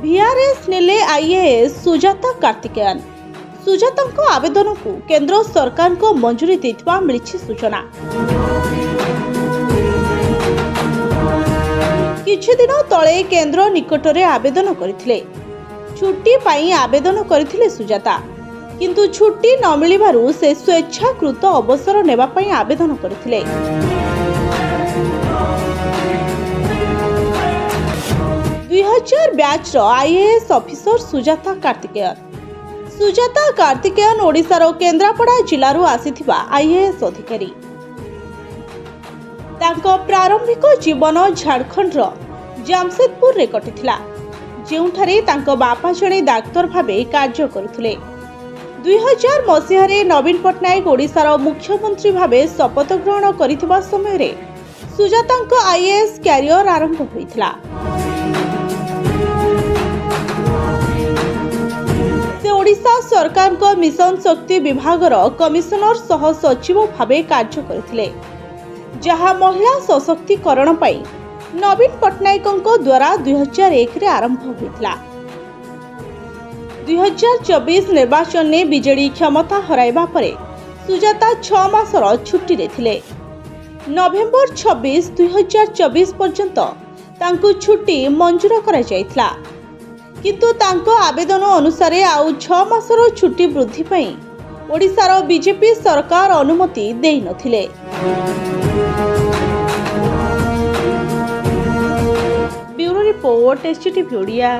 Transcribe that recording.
VRS नेले IAS Sujata Karthikeyan. Sujata आवेदन को केंद्र सरकार को मंजूरी देथिबा मिलिछि सूचना। किछि दिन तळे केंद्र निकटरे आवेदन करथिले। छुट्टी पाई आवेदन करथिले सुजाता, किंतु छुट्टी न मिलिबारु से स्वेच्छाकृत अवसर नेबा पाई आवेदन करथिले। 2000 batch IAS officer Sujata Karthikeyan ओडिशार केन्द्रापड़ा जिल्लारू आसीथिबा आईएएस अधिकारी। तांको प्रारंभिक जीवन झारखंडर जामशेदपुर रे कटिथिला, जेउठारे तांको बापा जणे डाक्टर भाबे कार्य करुथिले। 2000 मसीहारे नवीन पट्टनायक ओडिशार मुख्यमंत्री भाबे शपथ ग्रहण करिथिबा समय रे सुजातांको आईएएस कैरियर आरंभ होइथिला। से ओडिशा सरकार को मिशन शक्ति विभागर कमिशनर सह सचिव भाबे कार्य करथिले, जहा महिला सशक्तिकरण पाई नवीन पट्टनायकों द्वारा 2001 रे आरंभ होइथिला। 2024 निर्वाचन ने बीजेडी क्षमता हराइबा परे सुजाता 6 मासर छुट्टी रे थिले। नवेम्बर 26, 2024 पर्यंत तांको छुट्टी मंजूर करा जायथिला, किंतु तांको आवेदन अनुसार आउ 6 मासर छुट्टी वृद्धि पई ओडिशार बीजेपी सरकार अनुमति देई नथिले। Bureau report STTV Odia.